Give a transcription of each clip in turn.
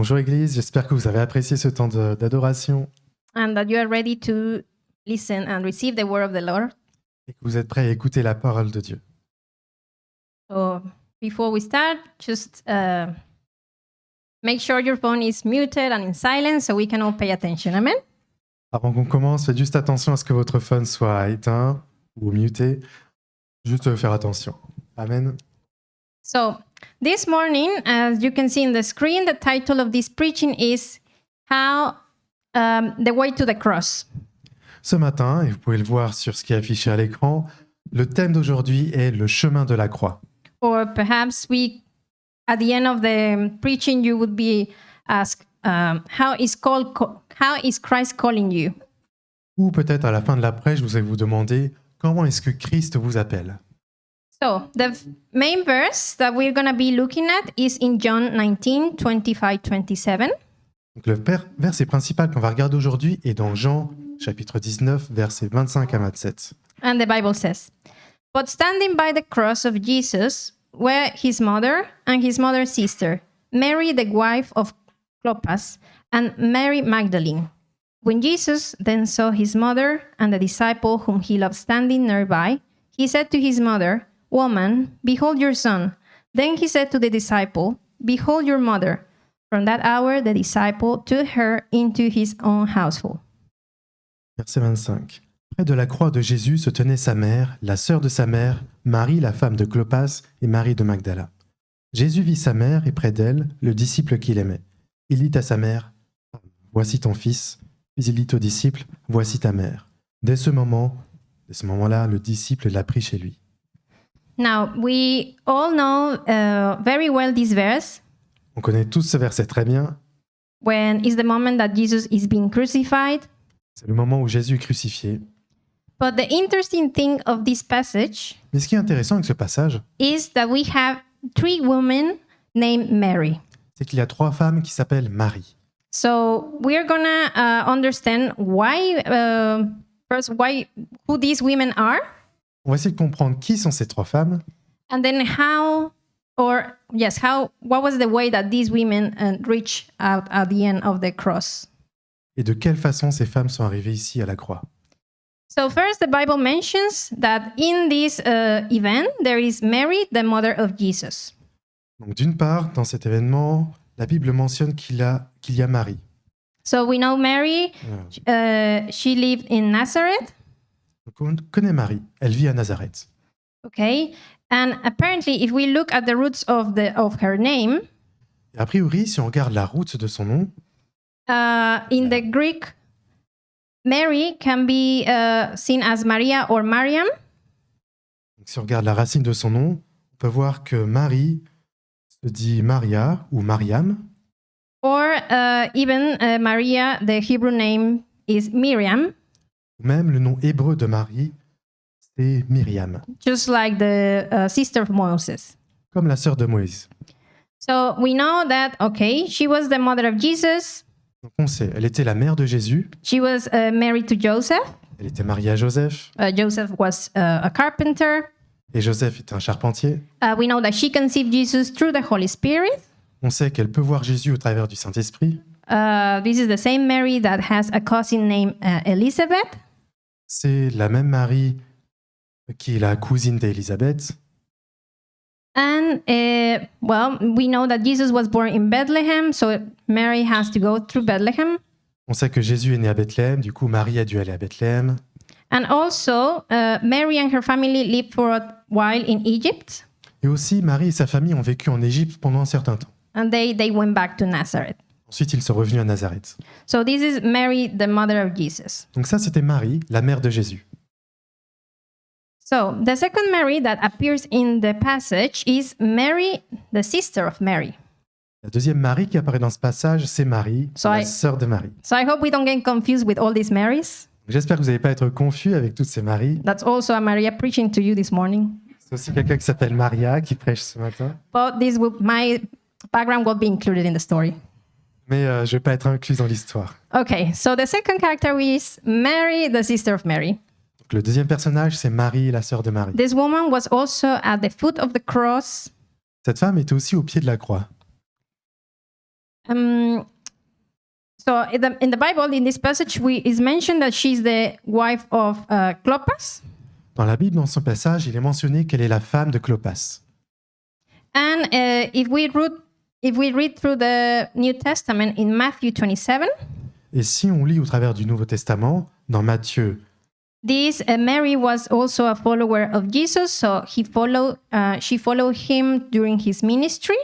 Bonjour Église, j'espère que vous avez apprécié ce temps d'adoration and that you are ready to listen and receive the word of the Lord. et que vous êtes prêts à écouter la parole de Dieu. So before we start, just make sure your phone is muted and in silence so we can all pay attention. Amen. Avant qu'on commence, faites juste attention à ce que votre phone soit éteint ou muté. Juste faire attention. Amen. So this morning, as you can see in the screen, the title of this preaching is How the Way to the Cross. Ce matin, et vous pouvez le voir sur ce qui est affiché à l'écran, le thème d'aujourd'hui est le chemin de la croix. Or perhaps at the end of the preaching, you would be asked, how is Christ calling you? Ou peut-être à la fin de la prêche, vous allez vous demander comment est-ce que Christ vous appelle. So the main verse that we're going to be looking at is in John 19, 25, 27. Donc le verset principal qu'on va regarder aujourd'hui est dans Jean chapitre 19, versets 25 à 27. And the Bible says, "But standing by the cross of Jesus were his mother and his mother's sister, Mary the wife of Clopas, and Mary Magdalene. When Jesus then saw his mother and the disciple whom he loved standing nearby, he said to his mother, 'Woman, behold your son.' Then he said to the disciple, 'Behold your mother.' From that hour the disciple took her into his own household." Verset 25. Près de la croix de Jésus se tenait sa mère, la sœur de sa mère, Marie, la femme de Clopas, et Marie de Magdala. Jésus vit sa mère et près d'elle, le disciple qu'il aimait. Il dit à sa mère, « Voici ton fils », puis il dit au disciple, « Voici ta mère ». Dès ce moment-là, le disciple l'a pris chez lui. Now, we all know very well this verse. On connaît tous ce verset très bien. When is the moment that Jesus is being crucified. C'est le moment où Jésus est crucifié. But the interesting thing of this passage Mais ce qui est intéressant avec ce passage, is that we have three women named Mary. c'est qu'il y a trois femmes qui s'appellent Marie. So we're gonna understand who these women are, On va essayer de comprendre qui sont ces trois femmes and then what was the way that these women reached out at the end of the cross. et de quelle façon ces femmes sont arrivées ici à la croix. So first, the Bible mentions that in this event, there is Mary, the mother of Jesus. Donc d'une part, dans cet événement, la Bible mentionne qu'il y a Marie. So we know Mary, she lived in Nazareth, Donc on connaît Marie, elle vit à Nazareth. okay? And apparently, if we look at the roots of her name, Et a priori, si on regarde la route de son nom, in the Greek, Mary can be seen as Maria or Mariam, donc si on regarde la racine de son nom, on peut voir que Marie se dit Maria ou Mariam, or even Maria, the Hebrew name is Miriam, ou même le nom hébreu de Marie, c'est Myriam, just like the sister of Moses. comme la sœur de Moïse. So we know that, okay, she was the mother of Jesus. Donc on sait, elle était la mère de Jésus, She was married to Joseph. elle était mariée à Joseph, Joseph was a carpenter. et Joseph était un charpentier. We know that she conceived Jesus through the Holy Spirit. On sait qu'elle peut voir Jésus au travers du Saint-Esprit. This is the same Mary that has a cousin named Elizabeth. C'est la même Marie qui est la cousine d'Élisabeth. And, we know that Jesus was born in Bethlehem, so Mary has to go through Bethlehem. On sait que Jésus est né à Bethléem, du coup Marie a dû aller à Bethléem. And also, Mary and her family lived for a while in Egypt, Et aussi, Marie et sa famille ont vécu en Égypte pendant un certain temps. and they went back to Nazareth. Ensuite, ils sont revenus à Nazareth. So this is Mary, the mother of Jesus. Donc ça, c'était Marie, la mère de Jésus. So the second Mary that appears in the passage is Mary, the sister of Mary. La deuxième Marie qui apparaît dans ce passage, c'est Marie, la sœur de Marie. So I hope we don't get confused with all these Marys. J'espère que vous n'allez pas être confus avec toutes ces Maries. That's also a Maria preaching to you this morning. C'est aussi quelqu'un qui s'appelle Maria qui prêche ce matin. But my background will be included in the story. Mais je ne vais pas être inclus dans l'histoire. Okay, so the second character is Mary, the sister of Mary. Donc, le deuxième personnage, c'est Marie, la sœur de Marie. This woman was also at the foot of the cross. Cette femme était aussi au pied de la croix. So in the Bible, in this passage, is mentioned that she's the wife of Clopas. Dans la Bible, dans ce passage, il est mentionné qu'elle est la femme de Clopas. And if we read through the New Testament in Matthew 27, Et si on lit au travers du Nouveau Testament, dans Matthieu, this Mary was also a follower of Jesus, so she followed him during his ministry.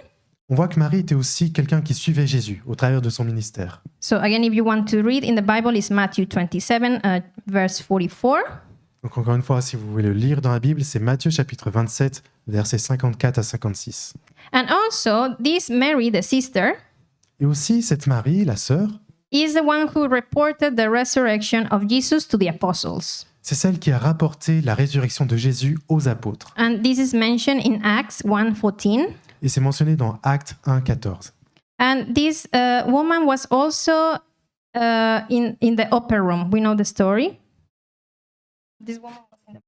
on voit que Marie était aussi quelqu'un qui suivait Jésus au travers de son ministère. So again, if you want to read in the Bible, it's Matthew 27, verse 44. Donc encore une fois, si vous voulez le lire dans la Bible, c'est Matthieu chapitre 27, versets 54 à 56. And also, this Mary, the sister, Et aussi, cette Marie, la sœur, is the one who reported the resurrection of Jesus to the apostles. c'est celle qui a rapporté la résurrection de Jésus aux apôtres. And this is mentioned in Acts 1:14. Et c'est mentionné dans Actes 1, 14. And this woman was also in the upper room. We know the story. This woman was in the...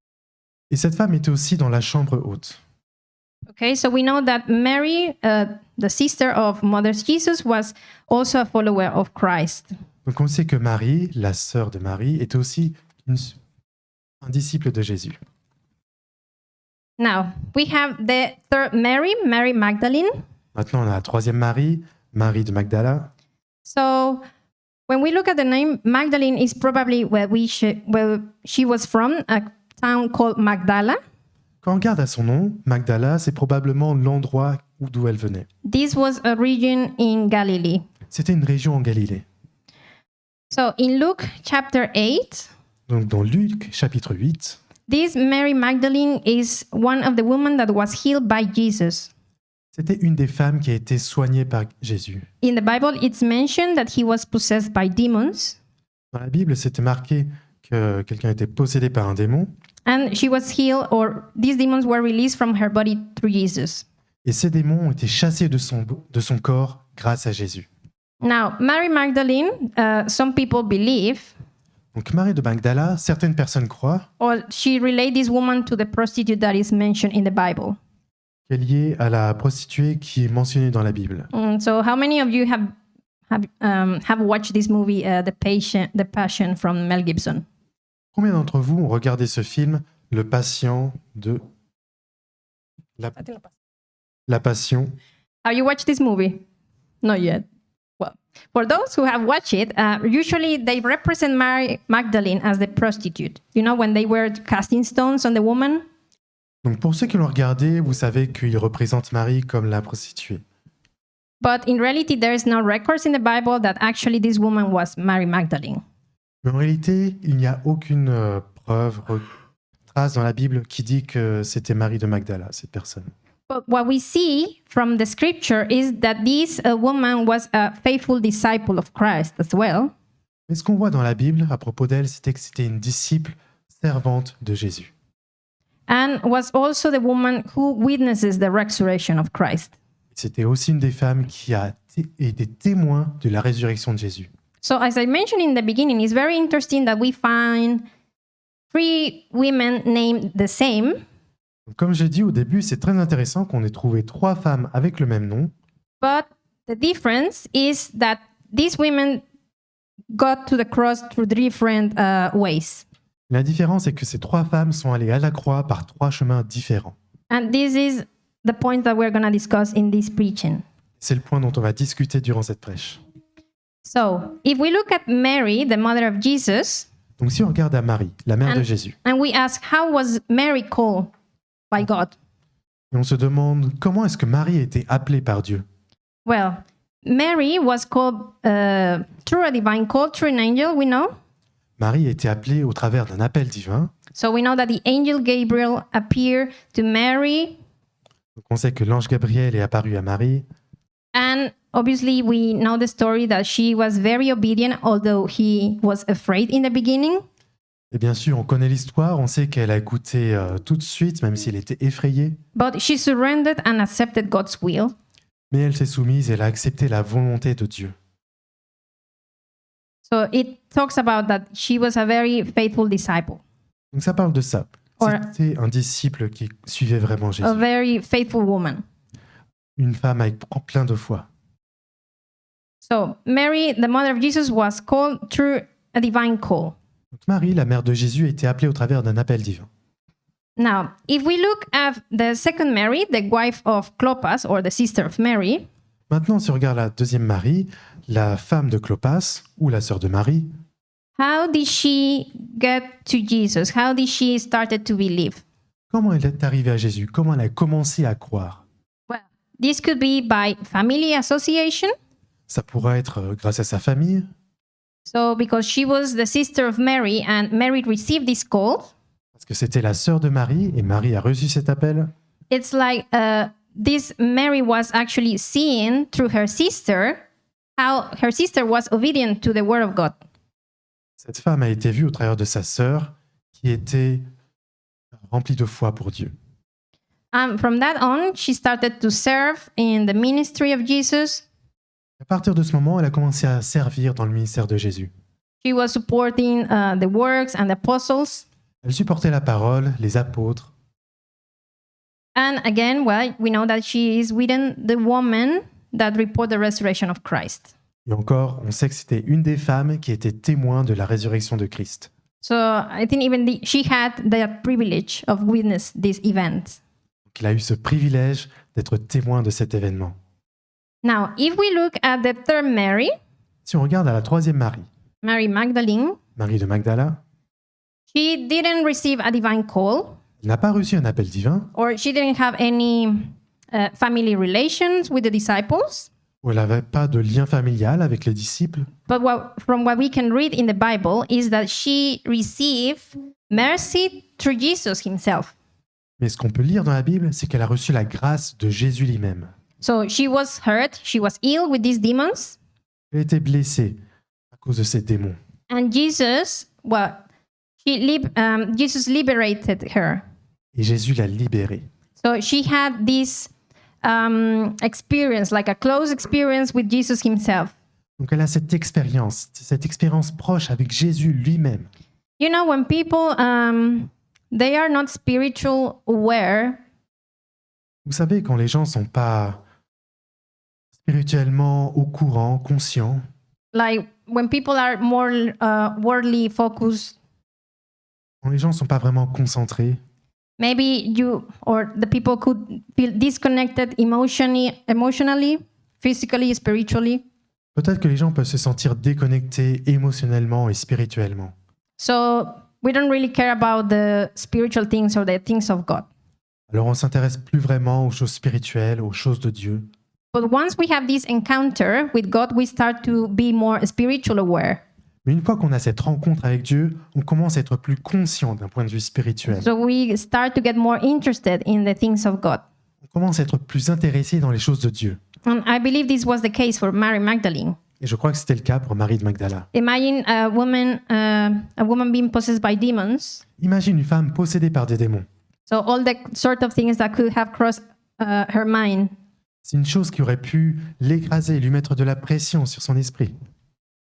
Et cette femme était aussi dans la chambre haute. Okay, so we know that Mary, the sister of Mother Jesus, was also a follower of Christ. Donc on sait que Marie, la sœur de Marie, était aussi un disciple de Jésus. Now, we have the third Mary, Mary Magdalene. Maintenant, on a la troisième Marie, Marie de Magdala. So, when we look at the name, Magdalene is probably where she was from, a town called Magdala. Quand on regarde à son nom, Magdala, c'est probablement l'endroit d'où elle venait. This was a region in Galilee. C'était une région en Galilée. So, in Luke chapter 8, Donc dans Luc chapitre 8, this Mary Magdalene is one of the women that was healed by Jesus. c'était une des femmes qui a été soignée par Jésus. In the Bible, it's mentioned that he was possessed by demons, Dans la Bible, c'était marqué que quelqu'un était possédé par un démon and she was healed, or these demons were released from her body through Jesus. et ces démons ont été chassés de son corps grâce à Jésus. Now, Mary Magdalene, some people believe, Donc Marie de Magdala, certaines personnes croient or she relayed this woman to the prostitute that is mentioned in the Bible. qu'elle est liée à la prostituée qui est mentionnée dans la Bible. So, how many of you have watched this movie, The Passion from Mel Gibson? Combien d'entre vous ont regardé ce film, Le Patient de... La Passion? Have you watched this movie? Not yet. Well, for those who have watched it, usually they represent Mary Magdalene as the prostitute. You know, when they were casting stones on the woman? Donc pour ceux qui l'ont regardé, vous savez qu'il représente Marie comme la prostituée. But in reality, there is no records in the Bible that actually this woman was Mary Magdalene. Mais en réalité, il n'y a aucune trace dans la Bible qui dit que c'était Marie de Magdala, cette personne. But what we see from the scripture is that this woman was a faithful disciple of Christ as well. Mais ce qu'on voit dans la Bible à propos d'elle, c'était que c'était une disciple servante de Jésus. And was also the woman who witnesses the resurrection of Christ. C'était aussi une des femmes qui a été témoin de la résurrection de Jésus. So as I mentioned in the beginning, it's very interesting that we find 3 women named the same. Comme j'ai dit au début, c'est très intéressant qu'on ait trouvé 3 femmes avec le même nom. But the difference is that these women got to the cross through different ways. La différence est que ces 3 femmes sont allées à la croix par 3 chemins différents. And this is the point that we're going to discuss in this preaching. C'est le point dont on va discuter durant cette prêche. So, if we look at Mary, the mother of Jesus, Donc si on regarde à Marie, la mère de Jésus, and we ask, how was Mary called by God? et on se demande comment est-ce que Marie a été appelée par Dieu. Well, Mary was called through a divine call, through an angel, we know. Marie a été appelée au travers d'un appel divin. So we know that the angel Gabriel appeared to Mary. Donc on sait que l'ange Gabriel est apparu à Marie. And obviously we know the story that she was very obedient, although he was afraid in the beginning. Et bien sûr, on connaît l'histoire, on sait qu'elle a écouté tout de suite, même s'il était effrayé. But she surrendered and accepted God's will. Mais elle s'est soumise et elle a accepté la volonté de Dieu. So it talks about that she was a very faithful disciple, Donc ça parle de ça. Or- C'était un disciple qui suivait vraiment a Jésus. very faithful woman. Une femme avec plein de foi. So Mary, the mother of Jesus, was called through a divine call. Donc Marie, la mère de Jésus, a été appelée au travers d'un appel divin. Now, if we look at the second Mary, the wife of Clopas, or the sister of Mary, Maintenant, si on regarde la deuxième Marie, la femme de Clopas, ou la sœur de Marie, how did she get to Jesus? How did she started to believe? comment elle est arrivée à Jésus? Comment elle a commencé à croire? Well, this could be by family association. Ça pourrait être grâce à sa famille, So, because she was the sister of Mary and Mary received this call, parce que c'était la sœur de Marie, et Marie a reçu cet appel. it's like this Mary was actually seeing through her sister how her sister was obedient to the word of God. Cette femme a été vue au travers de sa sœur, qui était remplie de foi pour Dieu. And from that on, she started to serve in the ministry of Jesus. À partir de ce moment, elle a commencé à servir dans le ministère de Jésus. She was supporting the works and the apostles. Elle supportait la parole, les apôtres. And again, well, we know that she is within the woman that report the resurrection of Christ. Et encore, on sait que c'était une des femmes qui était témoin de la résurrection de Christ. So I think even she had the privilege of witness this event. Donc, il a eu ce privilège d'être témoin de cet événement. Now, if we look at the third Mary, Si on regarde à la troisième Marie, Mary Magdalene, Marie de Magdala, she didn't receive a divine call, elle n'a pas reçu un appel divin, or she didn't have any family relations with the disciples. où elle n'avait pas de lien familial avec les disciples. But from what we can read in the Bible is that she received mercy through Jesus himself. Mais ce qu'on peut lire dans la Bible, c'est qu'elle a reçu la grâce de Jésus lui-même. So she was hurt, she was ill with these demons, Elle a été blessée à cause de ces démons. and Jesus, well, Jesus liberated her. Et Jésus l'a libérée. So she had this experience, like a close experience with Jesus himself. Donc elle a cette expérience proche avec Jésus lui-même. You know, when people they are not spiritual aware, Vous savez, quand les gens ne sont pas spirituellement au courant, conscients, like when people are more worldly focused, quand les gens ne sont pas vraiment concentrés, maybe you or the people could feel disconnected emotionally, physically, spiritually. peut-être que les gens peuvent se sentir déconnectés émotionnellement et spirituellement. So we don't really care about the spiritual things or the things of God. Alors on ne s'intéresse plus vraiment aux choses spirituelles, aux choses de Dieu. But once we have this encounter with God, we start to be more spiritual aware. Mais une fois qu'on a cette rencontre avec Dieu, on commence à être plus conscient d'un point de vue spirituel. So we start to get more interested in the things of God. On commence à être plus intéressé dans les choses de Dieu. And I believe this was the case for Mary Magdalene. Et je crois que c'était le cas pour Marie de Magdala. Imagine a woman being possessed by demons. Imagine une femme possédée par des démons. So all the sort of things that could have crossed her mind. C'est une chose qui aurait pu l'écraser, lui mettre de la pression sur son esprit.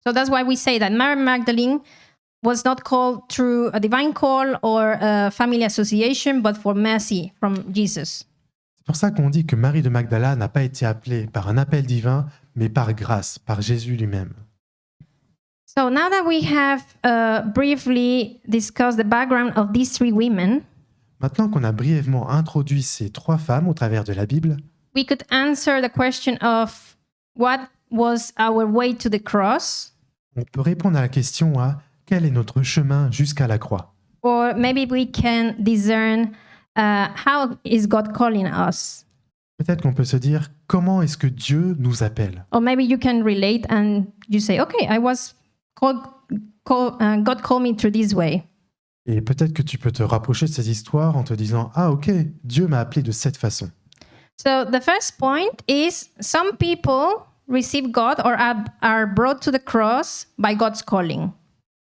So that's why we say that Mary Magdalene was not called through a divine call or a family association, but for mercy from Jesus. C'est pour ça qu'on dit que Marie de Magdala n'a pas été appelée par un appel divin, mais par grâce, par Jésus lui-même. So now that we have briefly discussed the background of these three women, Maintenant qu'on a brièvement introduit ces trois femmes au travers de la Bible, we could answer the question of what was our way to the cross, on peut répondre à la question à quel est notre chemin jusqu'à la croix. or maybe we can discern how is God calling us. Peut-être qu'on peut se dire comment est-ce que Dieu nous appelle. Or maybe you can relate and you say, okay, I was God called me through this way. Et peut-être que tu peux te rapprocher de ces histoires en te disant ah ok, Dieu m'a appelé de cette façon. So the first point is some people receive God or are brought to the cross by God's calling.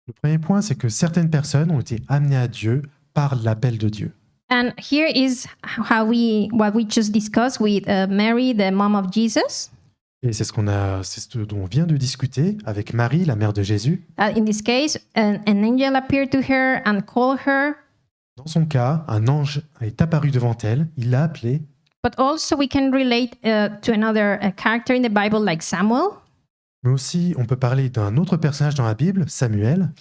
Le premier point, c'est que certaines personnes ont été amenées à Dieu par l'appel de Dieu. And here is what we just discussed with Mary, the mom of Jesus. Et c'est ce dont on vient de discuter avec Marie, la mère de Jésus. In this case, an angel appeared to her and called her. Dans son cas, un ange est apparu devant elle, il l'a appelée. But also we can relate to another character in the Bible like Samuel. Mais aussi, on peut parler d'un autre personnage dans la Bible, Samuel,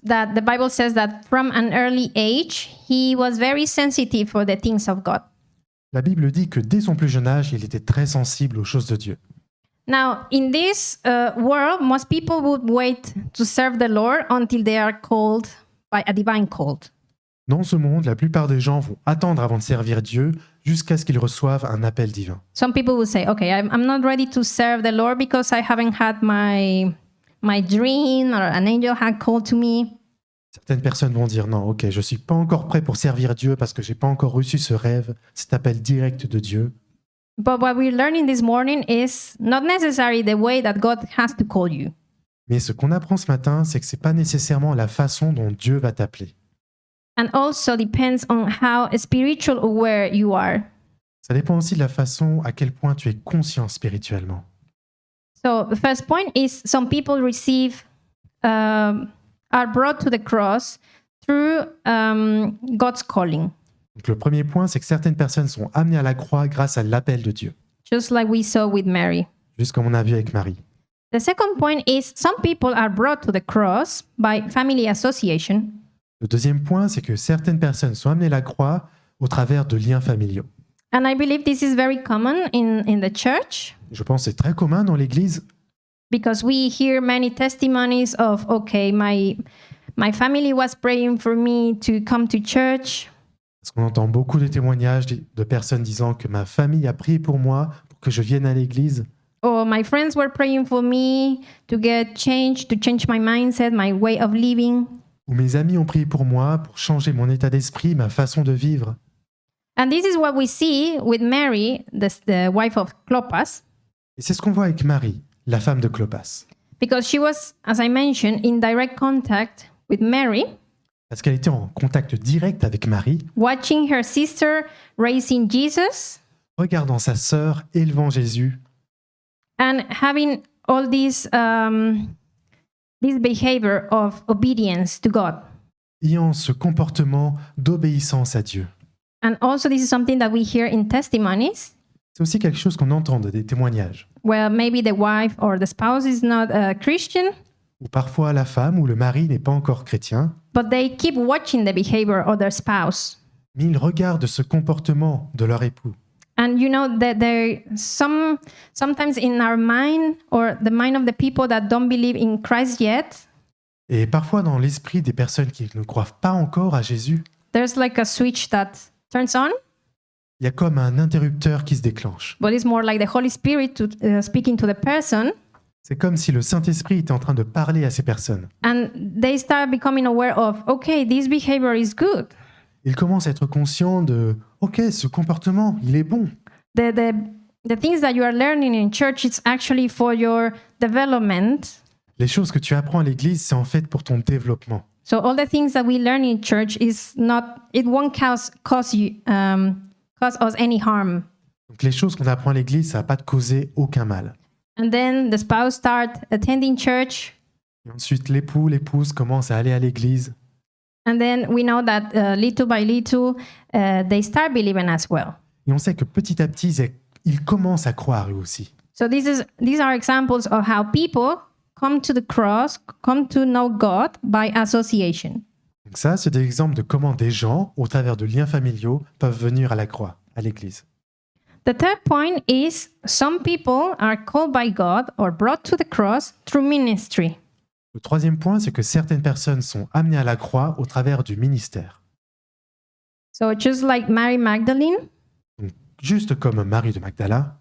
That the Bible says that from an early age, he was very sensitive for the things of God. La Bible dit que dès son plus jeune âge, il était très sensible aux choses de Dieu. Now, in this world, most people would wait to serve the Lord until they are called by a divine call. Dans ce monde, la plupart des gens vont attendre avant de servir Dieu jusqu'à ce qu'ils reçoivent un appel divin. Some people will say, okay, I'm not ready to serve the Lord because I haven't had my dream or an angel had called to me. Certaines personnes vont dire non, ok, je suis pas encore prêt pour servir Dieu parce que j'ai pas encore reçu ce rêve, cet appel direct de Dieu. But what we're learning this morning is not necessarily the way that God has to call you. Mais ce qu'on apprend ce matin, c'est que c'est pas nécessairement la façon dont Dieu va t'appeler. And also depends on how spiritual aware you are. Ça dépend aussi de la façon à quel point tu es conscient spirituellement. So the first point is some people are brought to the cross through God's calling, Donc le premier point, c'est que certaines personnes sont amenées à la croix grâce à l'appel de Dieu, just like we saw with Mary. juste comme on a vu avec Marie. The second point is some people are brought to the cross by family association. Le deuxième point, c'est que certaines personnes sont amenées à la croix au travers de liens familiaux. And I believe this is very common in the church Je pense que c'est très commun dans l'Église because we hear many testimonies of, okay, my family was praying for me to come to church. parce qu'on entend beaucoup de témoignages de personnes disant que ma famille a prié pour moi pour que je vienne à l'Église. Or my friends were praying for me to get changed, to change my mindset, my way of living. Ou mes amis ont prié pour moi pour changer mon état d'esprit, ma façon de vivre. And this is what we see with Mary, the wife of Clopas, Et c'est ce qu'on voit avec Marie, la femme de Clopas. because she was, as I mentioned, in direct contact with Mary, Parce qu'elle était en contact direct avec Marie, watching her sister raising Jesus regardant sa sœur élevant Jésus, and having all this behavior of obedience to God. ayant ce comportement d'obéissance à Dieu. And also, this is something that we hear in testimonies, C'est aussi quelque chose qu'on entend des témoignages, where maybe the wife or the spouse is not a Christian, où parfois la femme ou le mari n'est pas encore chrétien, but they keep watching the behavior of their spouse. mais ils regardent ce comportement de leur époux. And you know that there sometimes in our mind or the mind of the people that don't believe in Christ yet, Et parfois dans l'esprit des personnes qui ne croient pas encore à Jésus, there's like a switch that turns on, il y a comme un interrupteur qui se déclenche. but it's more like the Holy Spirit speaking to the person, C'est comme si le Saint-Esprit était en train de parler à ces personnes. and they start becoming aware of, okay, this behavior is good. Ils commencent à être conscients de « Ok, ce comportement, il est bon. The things that you are learning in church, it's actually for your development. Les choses que tu apprends à l'église, c'est en fait pour ton développement. So all the things that we learn in church it won't cause us any harm. Donc les choses qu'on apprend à l'église, ça va pas te causer aucun mal. And then the spouse start attending church, Et ensuite, l'époux, l'épouse commencent à aller à l'église. and then we know that little by little they start believing as well. Et on sait que petit à petit, ils commencent à croire eux aussi. So these are examples of how people come to the cross, come to know God by association. Donc ça, c'est des exemples de comment des gens, au travers de liens familiaux, peuvent venir à la croix, à l'église. The third point is some people are called by God or brought to the cross through ministry. Le troisième point, c'est que certaines personnes sont amenées à la croix au travers du ministère. So just like Mary Magdalene, Donc, juste comme Marie de Magdala,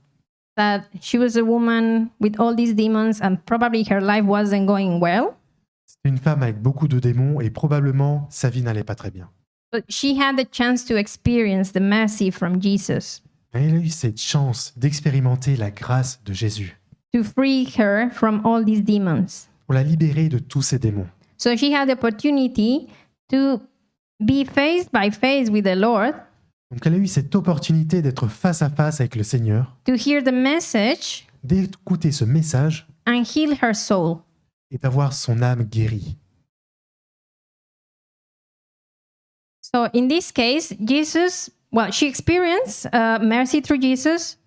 that she was a woman with all these demons and probably her life wasn't going well, c'est une femme avec beaucoup de démons et probablement sa vie n'allait pas très bien. but she had the chance to experience the mercy from Jesus Mais elle a eu cette chance d'expérimenter la grâce de Jésus to free her from all these demons. pour la libérer de tous ces démons. So she had the opportunity to be face by face with the Lord, Donc elle a eu cette opportunité d'être face à face avec le Seigneur, to hear the message d'écouter ce message and heal her soul. et d'avoir son âme guérie. So in this case, she experienced mercy through Jesus,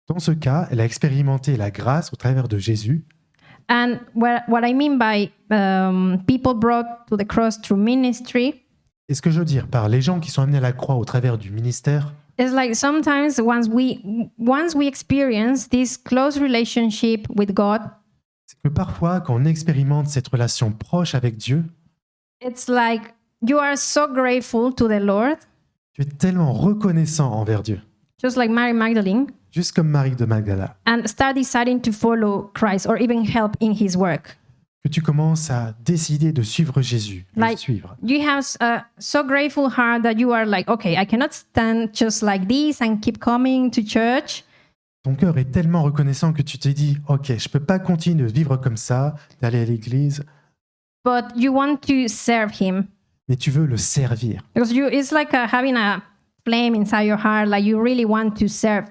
Dans ce cas, elle a expérimenté la grâce au travers de Jésus, And what I mean by people brought to the cross through ministry Et ce que je veux dire par les gens qui sont amenés à la croix au travers du ministère, is like sometimes once we experience this close relationship with God, c'est que parfois, quand on expérimente cette relation proche avec Dieu, it's like you are so grateful to the Lord, tu es tellement reconnaissant envers Dieu, just like Mary Magdalene, juste comme Marie de Magdala, and start deciding to follow Christ or even help in his work. que tu commences à décider de suivre Jésus, de le Like suivre. you have a so grateful heart that you are like, okay, I cannot stand just like this and keep coming to church. Ton cœur est tellement reconnaissant que tu te dis, ok, je peux pas continuer de vivre comme ça, d'aller à l'église, But you want to serve him mais tu veux le servir. because it's like having a flame inside your heart, like you really want to serve.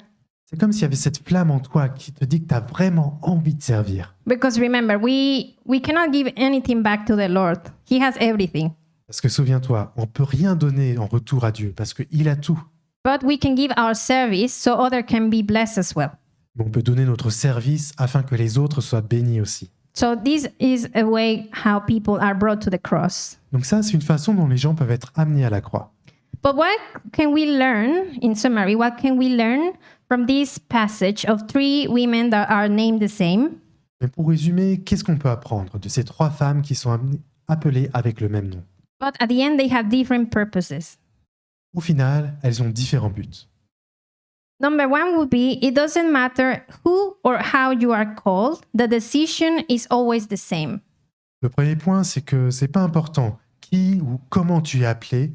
C'est comme s'il y avait cette flamme en toi qui te dit que tu as vraiment envie de servir. Because remember, we cannot give anything back to the Lord. He has everything. Parce que souviens-toi, on peut rien donner en retour à Dieu parce qu'il a tout. But we can give our service so others can be blessed as well. Mais on peut donner notre service afin que les autres soient bénis aussi. So this is a way how people are brought to the cross. Donc ça, c'est une façon dont les gens peuvent être amenés à la croix. But what can we learn, in summary, what can we learn from this passage of three women that are named the same? Mais pour résumer, qu'est-ce qu'on peut apprendre de ces trois femmes qui sont appelées avec le même nom? But at the end, they have different purposes. Au final, elles ont différents buts. Number one would be, it doesn't matter who or how you are called, the decision is always the same. Le premier point, c'est que c'est pas important qui ou comment tu es appelé.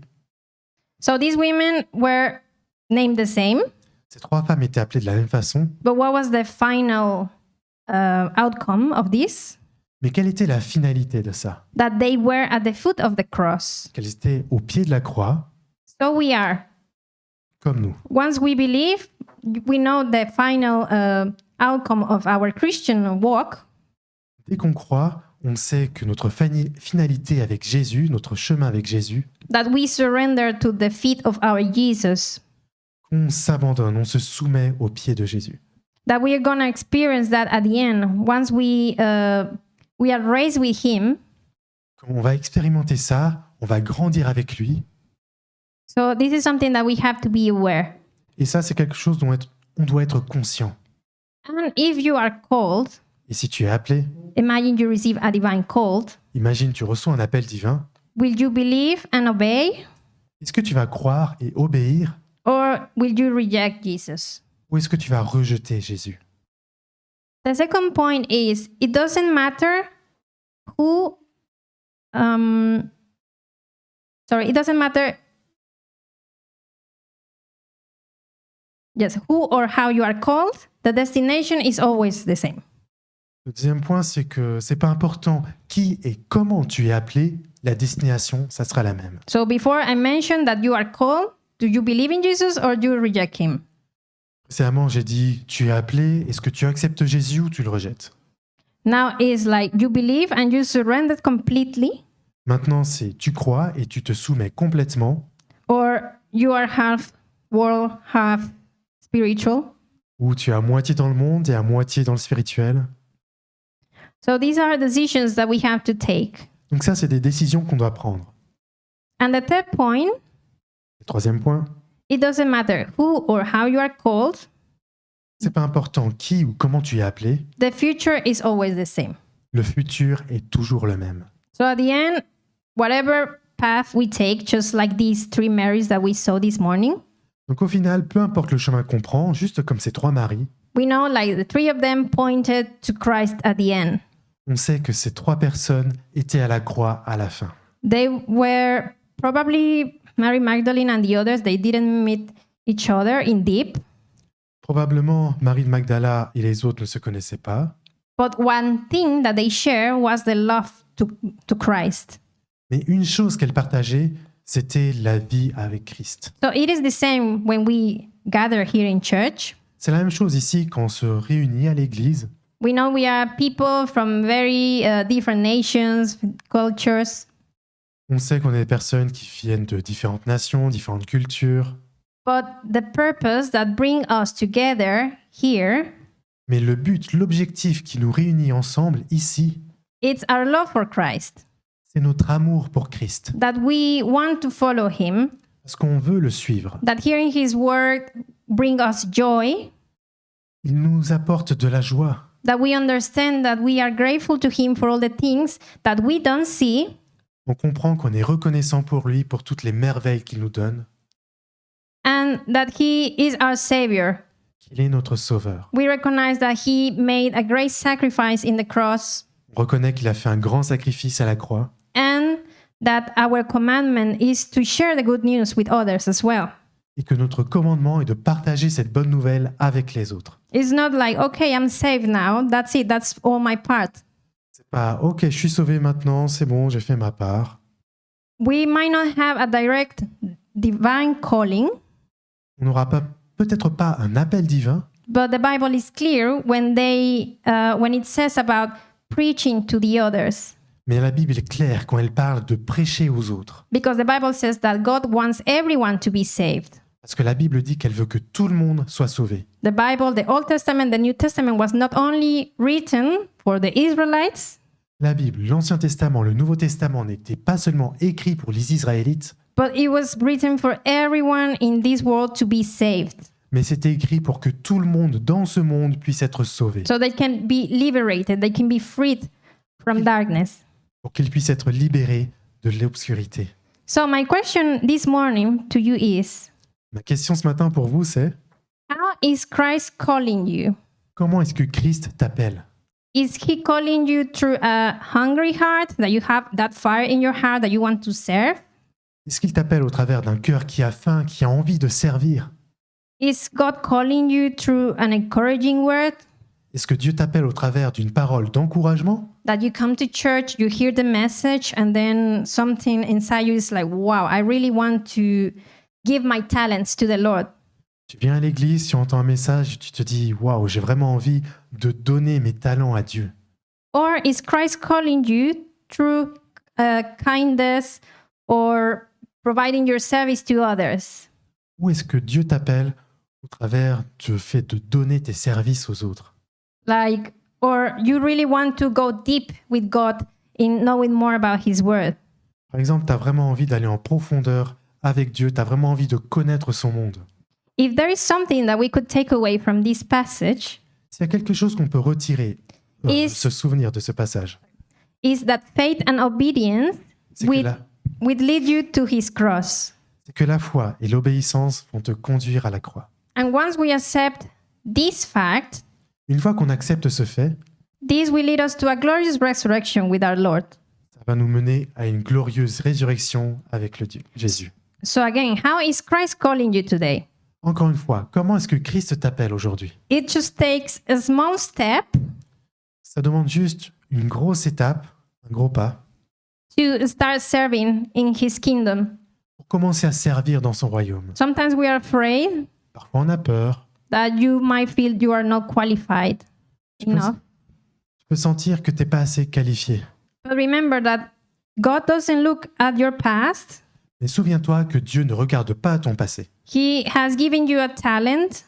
So these women were named the same, Ces trois femmes étaient appelées de la même façon, but what was the final outcome of this? mais quelle était la finalité de ça? That they were at the foot of the cross. Qu'elles étaient au pied de la croix, So we are. comme nous. Once we believe, we know the final outcome of our Christian walk. Dès qu'on croit, on sait que notre finalité avec Jésus, notre chemin avec Jésus, That we surrender to the feet of our Jesus. qu'on s'abandonne, on se soumet aux pieds de Jésus. That we are going to experience that at the end. Once we are raised with Him. Quand on va expérimenter ça, on va grandir avec lui. So this is something that we have to be aware. Et ça, c'est quelque chose dont on doit être conscient. And if you are called, Et si tu es appelé, imagine you receive a divine call. imagine tu reçois un appel divin. Will you believe and obey? Est-ce que tu vas croire et obéir Or will you reject Jesus? ou est-ce que tu vas rejeter Jésus? The second point is, it doesn't matter who, it doesn't matter, yes, who or how you are called, the destination is always the same. Le deuxième point, c'est que c'est pas important qui et comment tu es appelé, la destination, ça sera la même. So before I mentioned that you are called, do you believe in Jesus or do you reject him? Précédemment, j'ai dit tu es appelé, est-ce que tu acceptes Jésus ou tu le rejettes? Now it's like you believe and you surrender completely, Maintenant, c'est tu crois et tu te soumets complètement, or you are half world, half spiritual. ou tu es à moitié dans le monde et à moitié dans le spirituel. So these are decisions that we have to take. Donc ça, c'est des décisions qu'on doit prendre. And the third point, Le troisième point, it doesn't matter who or how you are called, c'est pas important qui ou comment tu es appelé, the future is always the same. le futur est toujours le même. So at the end, whatever path we take, just like these three Marys that we saw this morning, Donc au final, peu importe le chemin qu'on prend, juste comme ces trois maris, we know like the three of them pointed to Christ at the end. on sait que ces trois personnes étaient à la croix à la fin. They were probably Mary Magdalene and the others, they didn't meet each other in deep. Probablement, Marie de Magdala et les autres ne se connaissaient pas, But one thing that they share was the love to Christ. mais une chose qu'elles partageaient, c'était la vie avec Christ. So it is the same when we gather here in church. C'est la même chose ici quand on se réunit à l'église. We know we are people from very different nations, cultures, On sait qu'on est des personnes qui viennent de différentes nations, différentes cultures. but the purpose that brings us together here Mais le but, l'objectif qui nous réunit ensemble ici, it's our love for Christ, c'est notre amour pour Christ. that we want to follow him, Parce qu'on veut le suivre. that hearing his word bring us joy, Il nous apporte de la joie. that we understand that we are grateful to him for all the things that we don't see, On comprend qu'on est reconnaissant pour lui, pour toutes les merveilles qu'il nous donne, and that he is our savior. qu'il est notre sauveur. We recognize that he made a great sacrifice in the cross, On reconnaît qu'il a fait un grand sacrifice à la croix and that our commandment is to share the good news with others as well. et que notre commandement est de partager cette bonne nouvelle avec les autres. It's not like, okay, I'm saved now, that's it, that's all my part. C'est pas « Ok, je suis sauvé maintenant, c'est bon, j'ai fait ma part ». We might not have a direct divine calling, On n'aura peut-être pas un appel divin, but the Bible is clear when it says about preaching to the others. mais la Bible est claire quand elle parle de prêcher aux autres. Because the Bible says that God wants everyone to be saved. Parce que la Bible dit qu'elle veut que tout le monde soit sauvé. The Bible, the Old Testament, the New Testament was not only written for the Israelites, La Bible, l'Ancien Testament, le Nouveau Testament n'était pas seulement écrit pour les Israélites, but it was written for everyone in this world to be saved. mais c'était écrit pour que tout le monde dans ce monde puisse être sauvé, So they can be liberated, they can be freed from darkness. pour qu'ils puissent être libérés de l'obscurité. So my question this morning to you is, Ma question ce matin pour vous, c'est how is Christ calling you? comment est-ce que Christ t'appelle? Is he calling you through a hungry heart, that you have that fire in your heart that you want to serve? Est-ce qu'il t'appelle au travers d'un cœur qui a faim, qui a envie de servir? Is God calling you through an encouraging word? Est-ce que Dieu t'appelle au travers d'une parole d'encouragement? That you come to church, you hear the message, and then something inside you is like, wow, I really want to give my talents to the Lord. Tu viens à l'église, tu entends un message, tu te dis « Waouh, j'ai vraiment envie de donner mes talents à Dieu ». Or is Christ calling you through kindness or providing your service to others? Ou est-ce que Dieu t'appelle au travers du fait de donner tes services aux autres? Like, or you really want to go deep with God in knowing more about His Word? Par exemple, tu as vraiment envie d'aller en profondeur avec Dieu, tu as vraiment envie de connaître son monde. If there is something that we could take away from this passage, S'il y a quelque chose qu'on peut retirer, Is- se souvenir de ce passage, is that faith and obedience c'est que, will, la, will lead you to His cross. c'est que la foi et l'obéissance vont te conduire à la croix. And once we accept this fact, Une fois qu'on accepte ce fait, this will lead us to a glorious resurrection with our Lord. ça va nous mener à une glorieuse résurrection avec le Dieu, Jésus. So again, how is Christ calling you today? Encore une fois, comment est-ce que Christ t'appelle aujourd'hui? It just takes a small step Ça demande juste une grosse étape, un gros pas, to start serving in His kingdom. pour commencer à servir dans son royaume. Sometimes we are afraid Parfois on a peur, that you might feel you are not qualified tu peux, enough. tu peux sentir que tu n'es pas assez qualifié. But remember that God doesn't look at your past. Mais souviens-toi que Dieu ne regarde pas ton passé. He has given you a talent,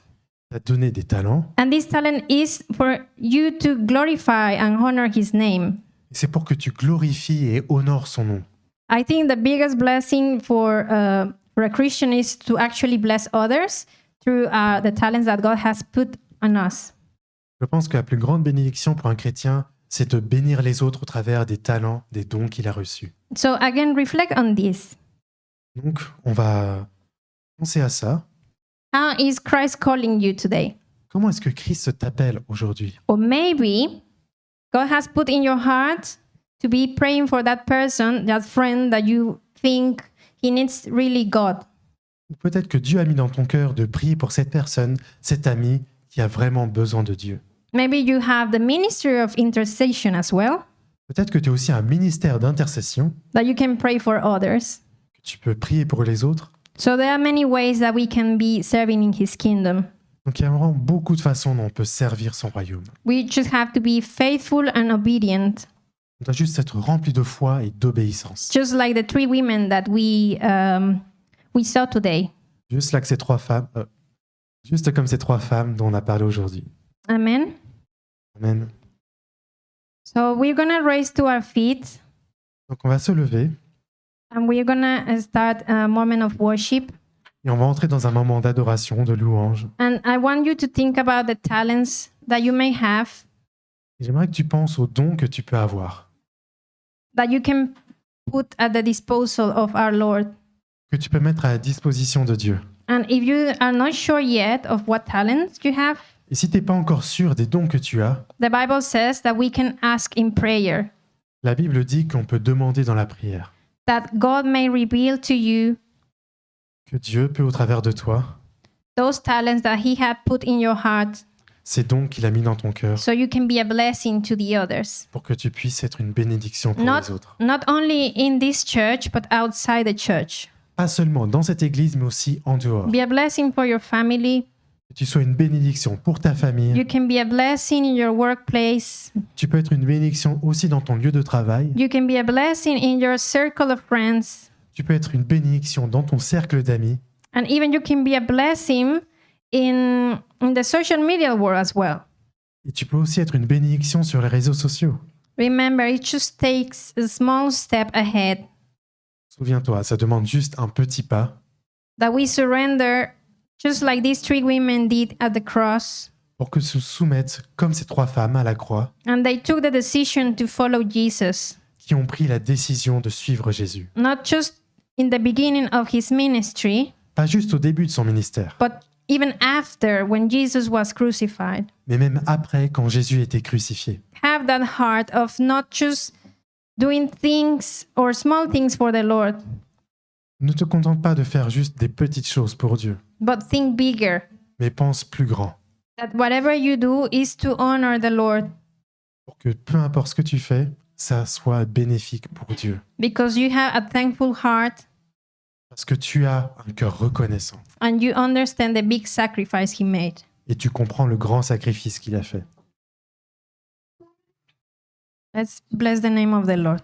Il t'a donné des talents, and this talent is for you to glorify and honor His name. et c'est pour que tu glorifies et honores son nom. I think the biggest blessing for a Christian is to actually bless others through the talents that God has put on us. Je pense que la plus grande bénédiction pour un chrétien, c'est de bénir les autres au travers des talents, des dons qu'il a reçus. So again, reflect on this. Donc, on va penser à ça. How is Christ calling you today? Comment est-ce que Christ t'appelle aujourd'hui? Or maybe God has put in your heart to be praying for that person, that friend that you think he needs really God. Ou peut-être que Dieu a mis dans ton cœur de prier pour cette personne, cet ami qui a vraiment besoin de Dieu. Maybe you have the ministry of intercession as well, Peut-être que tu as aussi un ministère d'intercession, that you can pray for others. que tu peux prier pour les autres. So there are many ways that we can be serving in His kingdom. Donc il y a vraiment beaucoup de façons dont on peut servir son royaume. We just have to be faithful and obedient, On doit juste être rempli de foi et d'obéissance. just like the three women that we saw today. Juste comme ces trois femmes dont on a parlé aujourd'hui. Amen. Amen. So we're going to raise to our feet Donc on va se lever and we're going to start a moment of worship. et on va entrer dans un moment d'adoration, de louange. And I want you to think about the talents that you may have, Et j'aimerais que tu penses aux dons que tu peux avoir, that you can put at the disposal of our Lord. que tu peux mettre à la disposition de Dieu. And if you are not sure yet of what talents you have, Et si tu n'es pas encore sûr des dons que tu as, the Bible says that we can ask in prayer, la Bible dit qu'on peut demander dans la prière, that God may reveal to you que Dieu peut au travers de toi, those talents that He had put in your heart ces dons qu'il a mis dans ton cœur, so you can be a blessing to the others. pour que tu puisses être une bénédiction pour les autres. Not only in this church, but outside the church. Pas seulement dans cette église, mais aussi en dehors. Be a blessing for your family. Que tu sois une bénédiction pour ta famille. You can be a blessing in your workplace. Tu peux être une bénédiction aussi dans ton lieu de travail. You can be a blessing in your circle of friends. Tu peux être une bénédiction dans ton cercle d'amis. And even you can be a blessing in the social media world as well. Et tu peux aussi être une bénédiction sur les réseaux sociaux. Remember, it just takes a small step ahead Souviens-toi, ça demande juste un petit pas that we surrender, just like these three women did at the cross. pour que se soumettent comme ces trois femmes à la croix And they took the decision to follow Jesus, qui ont pris la décision de suivre Jésus. not just in the beginning of his ministry, Pas juste au début de son ministère, but even after when Jesus was crucified. mais même après quand Jésus était crucifié. Have that heart of not just doing things or small things for the Lord, Ne te contente pas de faire juste des petites choses pour Dieu, but think bigger. mais pense plus grand. That whatever you do is to honor the Lord, Pour que peu importe ce que tu fais, ça soit bénéfique pour Dieu. because you have a thankful heart Parce que tu as un cœur reconnaissant and you understand the big sacrifice he made. et tu comprends le grand sacrifice qu'il a fait. Let's bless the name of the Lord.